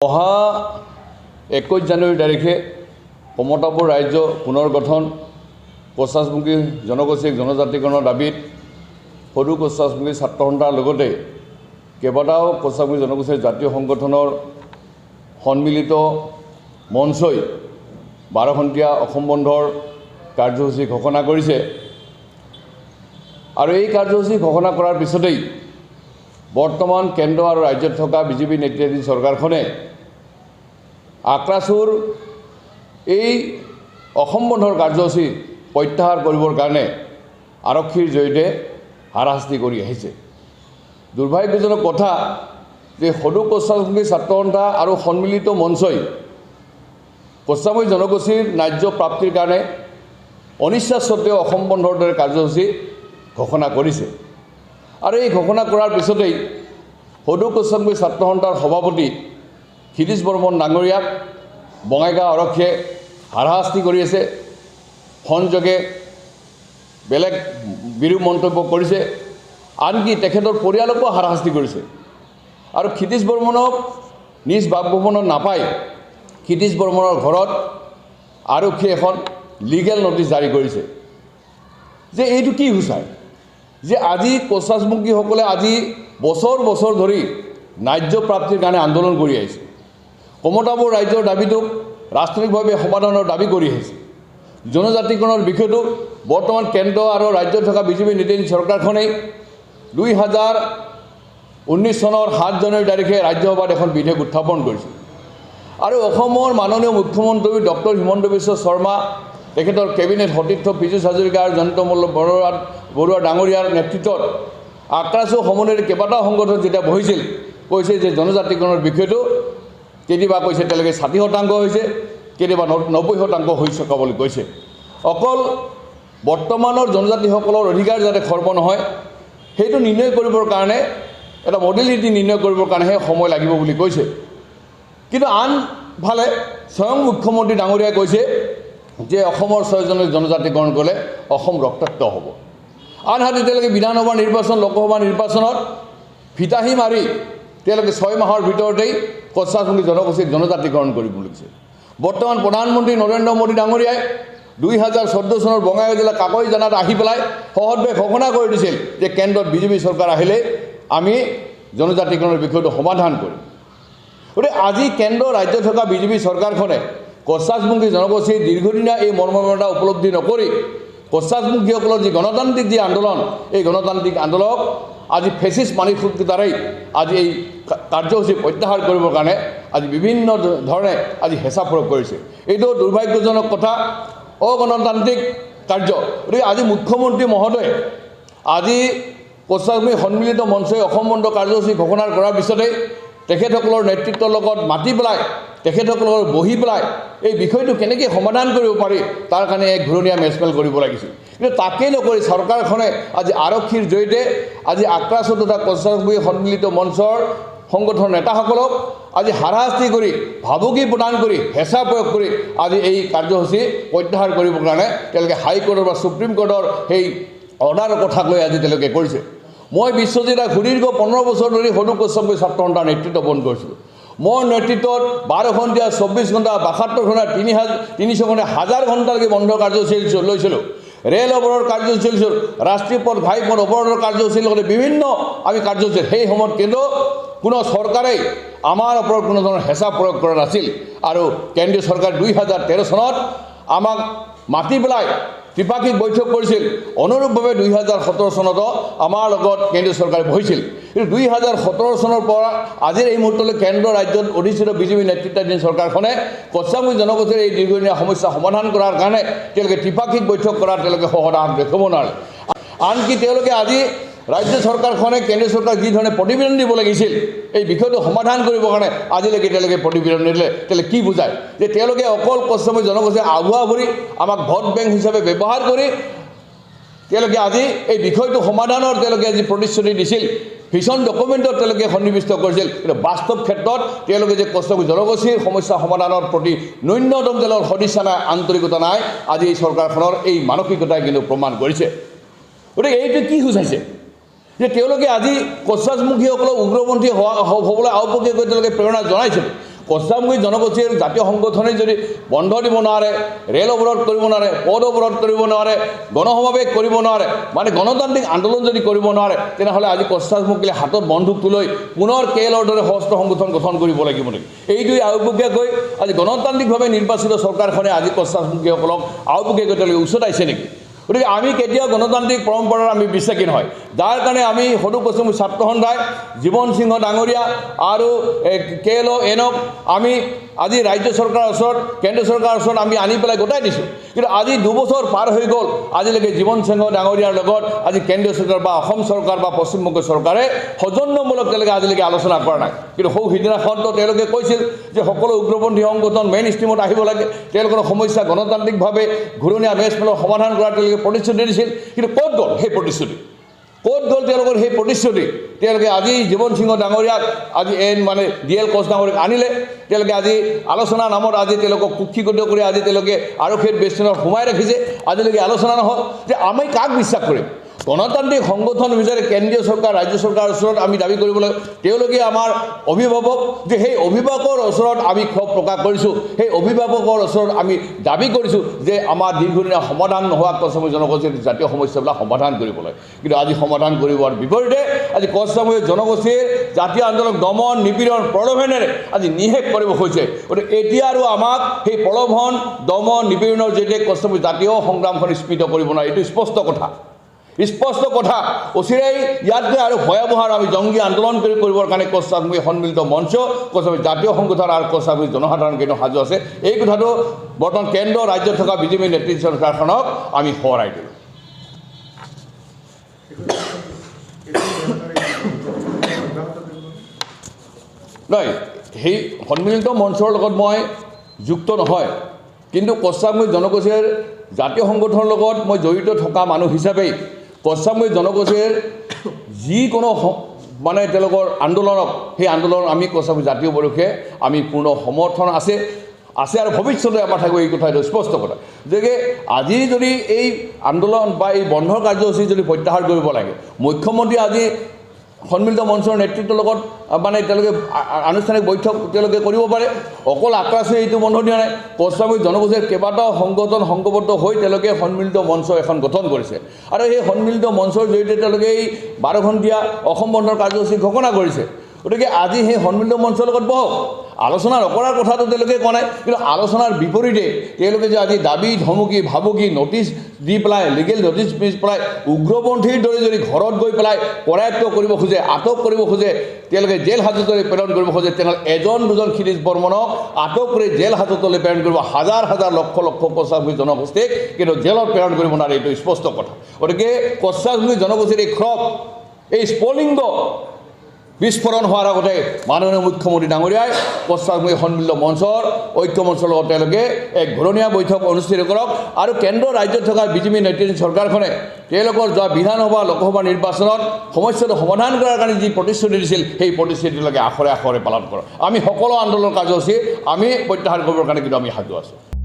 অহা 21 জানুৱাৰী তাৰিখে কমতাপুৰ ৰাজ্য পুনৰ গঠন কোচাছমুখী জনগোষ্ঠীক জনজাতিকৰণৰ দাবীত সৰু কোচাছমুখী ছাত্ৰ সন্থাৰ লগতে কেইবাটাও কোচাছমুখী জনগোষ্ঠীৰ জাতীয় সংগঠনৰ সন্মিলিত মঞ্চই 12 ঘণ্টীয়া অসম বন্ধৰ কাৰ্যসূচী ঘোষণা কৰিছে আৰু এই কাৰ্যসূচী ঘোষণা কৰাৰ পিছতেই বৰ্তমান কেন্দ্ৰ আৰু ৰাজ্যত থকা বিজেপি নেতৃত্বাধীন চৰকাৰখনে আক্ৰাছুৰ এই অসম বন্ধৰ কাৰ্যসূচী প্ৰত্যাহাৰ কৰিবৰ কাৰণে আৰক্ষীৰ জৰিয়তে হাৰাশাস্তি কৰি আহিছে। দুৰ্ভাগ্যজনক কথা যে সদু কোচাছমুখী ছাত্ৰ সন্থা আৰু সন্মিলিত মঞ্চই কোচাছমুখী জনগোষ্ঠীৰ ন্যায্য প্ৰাপ্তিৰ কাৰণে অনিচ্ছা সত্ত্বেও অসম বন্ধৰ দৰে কাৰ্যসূচী ঘোষণা কৰিছে আৰু এই ঘোষণা কৰাৰ পিছতেই সদু কোচাছমুখী ছাত্ৰ সন্থাৰ সভাপতি ক্ষিতিশ বৰ্মন ডাঙৰীয়াক বঙাইগাঁও আৰক্ষীয়ে হাৰাশাস্তি কৰি আছে, সংযোগে বেলেগ বিৰূপ মন্তব্য কৰিছে, আনকি তেখেতৰ পৰিয়ালকো হাৰাশাস্তি কৰিছে আৰু ক্ষিতিশ বৰ্মনক নিজ বাসভৱনত নাপাই ক্ষিতিশ বৰ্মনৰ ঘৰত আৰক্ষীয়ে এখন লিগেল নটিচ জাৰি কৰিছে। যে এইটো কি সূচায় যে আজি কোচাছমুখীসকলে আজি বছৰ বছৰ ধৰি ন্যায্য প্ৰাপ্তিৰ কাৰণে আন্দোলন কৰি আহিছে, কমতাপুৰ ৰাজ্যৰ দাবীটোক ৰাজনৈতিকভাৱে সমাধানৰ দাবী কৰি আহিছে। জনজাতিকৰণৰ বিষয়টো বৰ্তমান কেন্দ্ৰ আৰু ৰাজ্যত থকা বিজেপি নেতৃত্বাধীন চৰকাৰখনেই 2019 চনৰ 7 জানুৱাৰী তাৰিখে ৰাজ্যসভাত এখন বিধেয়ক উত্থাপন কৰিছিল আৰু অসমৰ মাননীয় মুখ্যমন্ত্ৰী ডক্টৰ হিমন্ত বিশ্ব শৰ্মা, তেখেতৰ কেবিনেট সতীৰ্থ পীযুষ হাজৰিকা আৰু জয়ন্ত বৰুৱা ডাঙৰীয়াৰ নেতৃত্বত আক্ৰাছু সমন্বয়ৰ কেইবাটাও সংগঠন যেতিয়া বহিছিল, কৈছে যে জনজাতিকৰণৰ বিষয়টো কেতিয়াবা কৈছে তেওঁলোকে 60% হৈছে, কেতিয়াবা 90% হৈ থকা বুলি কৈছে। অকল বৰ্তমানৰ জনজাতিসকলৰ অধিকাৰ যাতে খৰ্ব নহয় সেইটো নিৰ্ণয় কৰিবৰ কাৰণে এটা মডেলিটি নিৰ্ণয় কৰিবৰ কাৰণেহে সময় লাগিব বুলি কৈছে। কিন্তু আনফালে স্বয়ং মুখ্যমন্ত্ৰী ডাঙৰীয়াই কৈছে যে অসমৰ 6জনে জনজাতিকৰণ গ'লে অসম ৰক্তাক্ত হ'ব। আনহাতে তেওঁলোকে বিধানসভা নিৰ্বাচন লোকসভা নিৰ্বাচনত ফিতাহী মাৰি তেওঁলোকে 6 মাহৰ ভিতৰতেই কোচাছমুখী জনগোষ্ঠীক জনজাতিকৰণ কৰিব বুলিছে। বৰ্তমান প্ৰধানমন্ত্ৰী নৰেন্দ্ৰ মোদী ডাঙৰীয়াই 2014 চনৰ বঙাইগাঁও জিলা কাকৈজানাত আহি পেলাই সহজভাৱে ঘোষণা কৰি দিছিল যে কেন্দ্ৰত বিজেপি চৰকাৰ আহিলে আমি জনজাতিকৰণৰ বিষয়টো সমাধান কৰিম। গতিকে আজি কেন্দ্ৰ ৰাজ্যত থকা বিজেপি চৰকাৰখনে কোচাছমুখী জনগোষ্ঠীৰ দীৰ্ঘদিনীয়া এই মৰ্মমতা উপলব্ধি নকৰি কোচাছমুখীসকলৰ যি গণতান্ত্ৰিক যি আন্দোলন, এই গণতান্ত্ৰিক আন্দোলনক আজি ফেচিষ্ট মানসিকতাৰ দ্বাৰাই আজি এই কাৰ্যসূচী প্ৰত্যাহাৰ কৰিবৰ কাৰণে আজি বিভিন্ন ধৰণে আজি হেঁচা প্ৰয়োগ কৰিছে। এইটো দুৰ্ভাগ্যজনক কথা, অগণতান্ত্ৰিক কাৰ্য। গতিকে আজি মুখ্যমন্ত্ৰী মহোদয়ে আজি কোচাছমুখী সন্মিলিত মঞ্চই অসম বন্ধ কাৰ্যসূচী ঘোষণা কৰাৰ পিছতেই তেখেতসকলৰ নেতৃত্বৰ লগত মাতি পেলাই তেখেতসকলৰ বহি পেলাই এই বিষয়টো কেনেকৈ সমাধান কৰিব পাৰি তাৰ কাৰণে এক ঘূৰণীয়া মেজমেল কৰিব লাগিছিল। কিন্তু তাকেই নকৰি চৰকাৰখনে আজি আৰক্ষীৰ জৰিয়তে আজি আক্ৰাছু তথা কোচাছমুখী সন্মিলিত মঞ্চৰ সংগঠনৰ নেতাসকলক আজি হাৰাশাস্তি কৰি ভাবুকি প্ৰদান কৰি হেঁচা প্ৰয়োগ কৰি আজি এই কাৰ্যসূচী প্ৰত্যাহাৰ কৰিবৰ কাৰণে তেওঁলোকে হাইকোৰ্টৰ বা সুপ্ৰিম কোৰ্টৰ সেই অৰ্ডাৰৰ কথাক লৈ আজি তেওঁলোকে কৰিছে। মই বিশ্বজিৎ সুদীৰ্ঘ 15 বছৰ ধৰি সদু কোচাছমুখী ছাত্ৰ সন্থাৰ নেতৃত্ব বহন কৰিছিলোঁ। মোৰ নেতৃত্বত 12 ঘণ্টীয়া 24 ঘণ্টা 72 ঘণ্টা 300 ঘণ্টা 1000 ঘণ্টালৈকে বন্ধ কাৰ্যসূচী লৈছিলোঁ। ৰেল অৱৰোধৰ কাৰ্যসূচী চলিছিল, ৰাষ্ট্ৰীয় পথ ঘাইপথ অৱৰোধৰ কাৰ্যসূচীৰ লগতে বিভিন্ন আমি কাৰ্যসূচী সেই সময়ত কিন্তু কোনো চৰকাৰেই আমাৰ ওপৰত কোনো ধৰণৰ হেঁচা প্ৰয়োগ কৰা নাছিল আৰু কেন্দ্ৰীয় চৰকাৰ 2013 চনত আমাক মাতি পেলাই ত্ৰিপাক্ষিক বৈঠক কৰিছিল। অনুৰূপভাৱে 2017 চনতো আমাৰ লগত কেন্দ্ৰীয় চৰকাৰে বহিছিল। কিন্তু 2017 চনৰ পৰা আজিৰ এই মুহূৰ্তলৈ কেন্দ্ৰ ৰাজ্যত অধিষ্ঠিত বিজেপি নেতৃত্বাধীন চৰকাৰখনে কোচাছমুখী জনগোষ্ঠীৰ এই দীৰ্ঘদিনীয়া সমস্যা সমাধান কৰাৰ কাৰণে তেওঁলোকে ত্ৰিপাক্ষিক বৈঠক কৰাৰ তেওঁলোকে সহজা দেখুৱাব নোৱাৰে। আনকি তেওঁলোকে আজি ৰাজ্য চৰকাৰখনে কেন্দ্ৰীয় চৰকাৰক যি ধৰণে প্ৰতিবেদন দিব লাগিছিল এই বিষয়টো সমাধান কৰিবৰ কাৰণে আজিলৈকে তেওঁলোকে প্ৰতিবেদন নিদিলে। তেওঁলোকে কি বুজায় যে তেওঁলোকে অকল কোচাছমুখী জনগোষ্ঠীৰ আভুৱা ভৰি আমাক ভোট বেংক হিচাপে ব্যৱহাৰ কৰি তেওঁলোকে আজি এই বিষয়টো সমাধানৰ তেওঁলোকে আজি প্ৰতিশ্ৰুতি দিছিল, ভিজন ডকুমেণ্টত তেওঁলোকে সন্নিৱিষ্ট কৰিছিল। কিন্তু বাস্তৱ ক্ষেত্ৰত তেওঁলোকে যে কোচাছমুখী জনগোষ্ঠীৰ সমস্যা সমাধানৰ প্ৰতি ন্যূনতম তেওঁলোকৰ সদিচ্ছা নাই, আন্তৰিকতা নাই, আজি এই চৰকাৰখনৰ এই মানসিকতাই কিন্তু প্ৰমাণ কৰিছে। গতিকে এইটো কি সূচাইছে যে তেওঁলোকে আজি কোচাছমুখীসকলক উগ্ৰপন্থী হ'বলৈ আওপকীয়াকৈ তেওঁলোকে প্ৰেৰণা জনাইছিল। কছাৰী জনগোষ্ঠীৰ জাতীয় সংগঠনে যদি বন্ধ দিব নোৱাৰে, ৰেল অৱৰোধ কৰিব নোৱাৰে, পথ অৱৰোধ কৰিব নোৱাৰে, গণসমাৱেশ কৰিব নোৱাৰে, মানে গণতান্ত্ৰিক আন্দোলন যদি কৰিব নোৱাৰে, তেনেহ'লে আজি কছাৰীসকলে হাতত বন্ধুক লৈ পুনৰ কেলৰ দৰে সশস্ত্ৰ সংগঠন গঠন কৰিব লাগিব নেকি? এইটোৱে আওপকীয়াকৈ আজি গণতান্ত্ৰিকভাৱে নিৰ্বাচিত চৰকাৰখনে আজি কছাৰীসকলক আওপকীয়াকৈ তেওঁলোকে উচতাইছে নেকি? গতিকে আমি কেতিয়াও গণতান্ত্ৰিক পৰম্পৰাৰ আমি বিশ্বাসী নহয়, যাৰ কাৰণে আমি সদৌ কছাৰী ছাত্ৰ সন্থাই জীৱন সিংহ ডাঙৰীয়া আৰু KLO এনক আমি আজি ৰাজ্য চৰকাৰৰ ওচৰত, কেন্দ্ৰীয় চৰকাৰৰ ওচৰত আমি আনি পেলাই গোটাই দিছোঁ। কিন্তু আজি 2 বছৰ পাৰ হৈ গ'ল, আজিলৈকে জীৱন সিংহ ডাঙৰীয়াৰ লগত আজি কেন্দ্ৰীয় চৰকাৰ বা অসম চৰকাৰ বা পশ্চিমবংগ চৰকাৰে সৌজন্যমূলক তেওঁলোকে আজিলৈকে আলোচনা কৰা নাই। কিন্তু সিদিনাখনতো তেওঁলোকে কৈছিল যে সকলো উগ্ৰপন্থী সংগঠন মেইন ষ্ট্ৰীমত আহিব লাগে, তেওঁলোকৰ সমস্যা গণতান্ত্ৰিকভাৱে ঘূৰণীয়া মেচ মেলৰ সমাধান কৰাৰ তেওঁলোকে প্ৰতিশ্ৰুতি দিছিল। কিন্তু ক'ত গ'ল সেই প্ৰতিশ্ৰুতি? ক'ত গ'ল তেওঁলোকৰ সেই প্ৰতিশ্ৰুতি? তেওঁলোকে আজি জীৱন সিংহ ডাঙৰীয়াক আজি মানে DL কোচ ডাঙৰীয়াক আনিলে, তেওঁলোকে আজি আলোচনাৰ নামত আজি তেওঁলোকক কুক্ষিগত কৰি আজি তেওঁলোকে আৰক্ষীৰ বেষ্টনত সোমাই ৰাখিছে। আজিলৈকে আলোচনা নহ'ল যে আমি কাক বিশ্বাস কৰিম? গণতান্ত্ৰিক সংগঠন বিচাৰে কেন্দ্ৰীয় চৰকাৰ, ৰাজ্য চৰকাৰৰ ওচৰত আমি দাবী কৰিব লাগে, তেওঁলোকে আমাৰ অভিভাৱক, যে সেই অভিভাৱকৰ ওচৰত আমি ক্ষোভ প্ৰকাশ কৰিছোঁ, সেই অভিভাৱকৰ ওচৰত আমি দাবী কৰিছোঁ যে আমাৰ দীৰ্ঘদিনীয়া সমাধান নোহোৱা কছাৰী জনগোষ্ঠীৰ জাতীয় সমস্যাবিলাক সমাধান কৰিব লাগে। কিন্তু আজি সমাধান কৰিবৰ বিপৰীতে আজি কছাৰী জনগোষ্ঠীৰ জাতীয় আন্দোলন দমন নিপীড়ন প্ৰলোভনেৰে আজি নিশেষ কৰিব হৈছে। গতিকে এতিয়া আৰু আমাক সেই প্ৰলোভন দমন নিপীড়নৰ জৰিয়তে কছাৰী জাতীয় সংগ্ৰামখন স্মৃত কৰিব নোৱাৰে, এইটো স্পষ্ট কথা। অচিৰেই ইয়াতকৈ আৰু ভয়াৱহ আমি জংগী আন্দোলন কৰিবৰ কাৰণে কছাৰী সন্মিলিত মঞ্চ, কছাৰী জাতীয় সংগঠন আৰু কছাৰী জনসাধাৰণ কিন্তু সাজু আছে। এই কথাটো বৰ্তমান কেন্দ্ৰ ৰাজ্যত থকা বিজেপি নেতৃত্ব চৰকাৰখনক আমি সোঁৱৰাই দিলোঁ। নহয়, সেই সন্মিলিত মঞ্চৰ লগত মই যুক্ত নহয়, কিন্তু কছাৰী জনগোষ্ঠীৰ জাতীয় সংগঠনৰ লগত মই জড়িত থকা মানুহ হিচাপেই কছাৰী জনগোষ্ঠীৰ যিকোনো মানে তেওঁলোকৰ আন্দোলনক, সেই আন্দোলন আমি কছাৰী জাতীয় পৰিষদে আমি পূৰ্ণ সমৰ্থন আছে আৰু ভৱিষ্যতে আমাৰ থাকিব। এই কথা স্পষ্ট কথা যে আজি যদি এই আন্দোলন বা এই বন্ধৰ কাৰ্যসূচী যদি প্ৰত্যাহাৰ কৰিব লাগে, মুখ্যমন্ত্ৰী আজি সন্মিলিত মঞ্চৰ নেতৃত্বৰ লগত মানে তেওঁলোকে আনুষ্ঠানিক বৈঠক তেওঁলোকে কৰিব পাৰে। অকল আক্ৰাছে এইটো বন্ধ দিয়া নাই, কছাৰী জনগোষ্ঠীৰ কেইবাটাও সংগঠন সংঘবদ্ধ হৈ তেওঁলোকে সন্মিলিত মঞ্চ এখন গঠন কৰিছে আৰু সেই সন্মিলিত মঞ্চৰ জৰিয়তে তেওঁলোকে এই 12 ঘণ্টীয়া অসম বন্ধৰ কাৰ্যসূচী ঘোষণা কৰিছে। গতিকে আজি সেই সন্মিলিত মঞ্চৰ লগত বহক, আলোচনা নকৰাৰ কথাটো তেওঁলোকে কোৱা নাই, কিন্তু আলোচনাৰ বিপৰীতে তেওঁলোকে যে আজি দাবী ধমকি ভাবুকি নটিচ দি পেলাই, লিগেল নটিচ দি পেলাই উগ্ৰপন্থীৰ দৰে যদি ঘৰত গৈ পেলাই কৰায়ত্ব কৰিব খোজে, আটক কৰিব খোজে, তেওঁলোকে জেল হাজতলৈ প্ৰেৰণ কৰিব খোজে, তেনেহ'লে এজন দুজন শিৰীষ বৰ্মনক আটক কৰি জেল হাজতলৈ প্ৰেৰণ কৰিব, হাজাৰ হাজাৰ লক্ষ লক্ষ কছাৰী জনগোষ্ঠীক কিন্তু জেলত প্ৰেৰণ কৰিব নোৱাৰে, এইটো স্পষ্ট কথা। গতিকে কছাৰী জনগোষ্ঠীৰ এই ক্ষোভ, এই স্ফুলিংগ বিস্ফোৰণ হোৱাৰ আগতে মাননীয় মুখ্যমন্ত্ৰী ডাঙৰীয়াই কছাৰী সন্মিলিত মঞ্চৰ ঐক্য মঞ্চৰ লগত তেওঁলোকে এক ঘূৰণীয়া বৈঠক অনুষ্ঠিত কৰক আৰু কেন্দ্ৰ ৰাজ্যত থকা বিজেপি নেতৃত্বাধীন চৰকাৰখনে তেওঁলোকৰ যোৱা বিধানসভা লোকসভা নিৰ্বাচনত সমস্যাটো সমাধান কৰাৰ কাৰণে যি প্ৰতিশ্ৰুতি দিছিল, সেই প্ৰতিশ্ৰুতিলৈকে আখৰে আখৰে পালন কৰক। আমি সকলো আন্দোলন কাৰ্যসূচী আমি প্ৰত্যাহাৰ কৰিবৰ কাৰণে কিন্তু আমি সাজু আছোঁ।